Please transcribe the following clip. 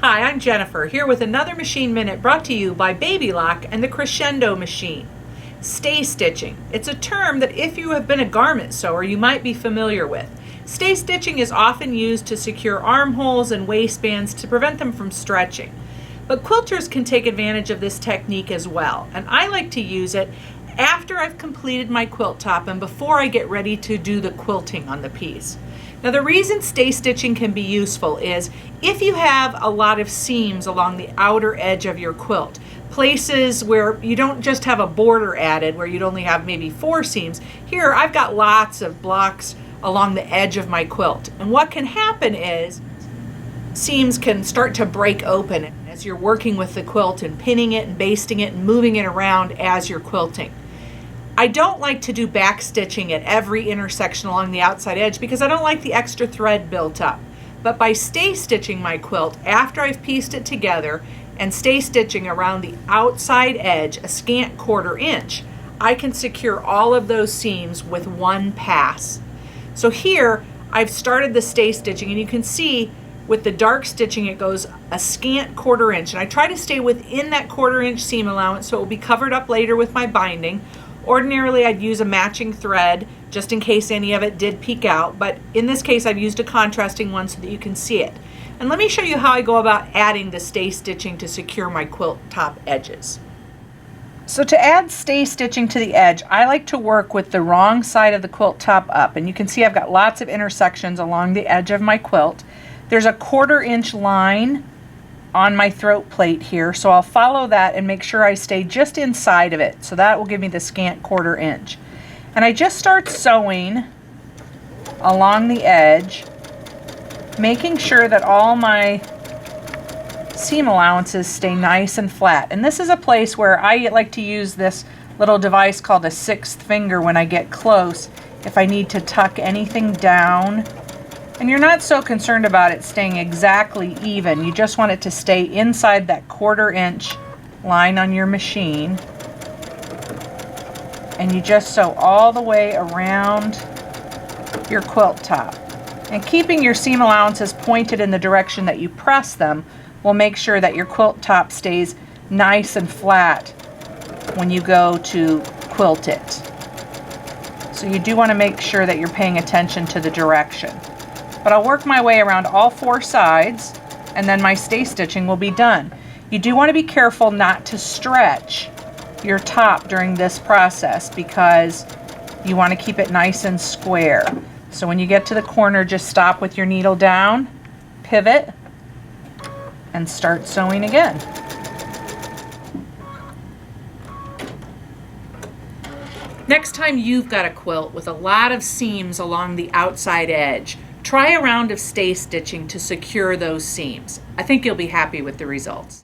Hi, I'm Jennifer, here with another Machine Minute brought to you by Baby Lock and the Crescendo machine. Stay stitching. It's a term that if you have been a garment sewer, you might be familiar with. Stay stitching is often used to secure armholes and waistbands to prevent them from stretching. But quilters can take advantage of this technique as well, and I like to use it after I've completed my quilt top and before I get ready to do the quilting on the piece. Now, the reason stay stitching can be useful is if you have a lot of seams along the outer edge of your quilt, places where you don't just have a border added where you'd only have maybe 4 seams. Here I've got lots of blocks along the edge of my quilt, and what can happen is seams can start to break open as you're working with the quilt and pinning it and basting it and moving it around as you're quilting. I don't like to do back stitching at every intersection along the outside edge because I don't like the extra thread built up. But by stay stitching my quilt after I've pieced it together and stay stitching around the outside edge a scant 1/4 inch, I can secure all of those seams with one pass. So here I've started the stay stitching, and you can see with the dark stitching it goes a scant 1/4 inch, and I try to stay within that 1/4 inch seam allowance so it will be covered up later with my binding. Ordinarily I'd use a matching thread just in case any of it did peek out, but in this case I've used a contrasting one so that you can see it. And let me show you how I go about adding the stay stitching to secure my quilt top edges. So to add stay stitching to the edge, I like to work with the wrong side of the quilt top up, and you can see I've got lots of intersections along the edge of my quilt. There's a 1/4 inch line on my throat plate here, so I'll follow that and make sure I stay just inside of it, so that will give me the scant 1/4 inch. And I just start sewing along the edge, making sure that all my seam allowances stay nice and flat. And this is a place where I like to use this little device called a 6th finger when I get close if I need to tuck anything down. And you're not so concerned about it staying exactly even. You just want it to stay inside that 1/4 inch line on your machine. And you just sew all the way around your quilt top. And keeping your seam allowances pointed in the direction that you press them will make sure that your quilt top stays nice and flat when you go to quilt it. So you do want to make sure that you're paying attention to the direction. But I'll work my way around all 4 sides, and then my stay stitching will be done. You do want to be careful not to stretch your top during this process because you want to keep it nice and square. So when you get to the corner, just stop with your needle down, pivot, and start sewing again. Next time you've got a quilt with a lot of seams along the outside edge, try a round of stay stitching to secure those seams. I think you'll be happy with the results.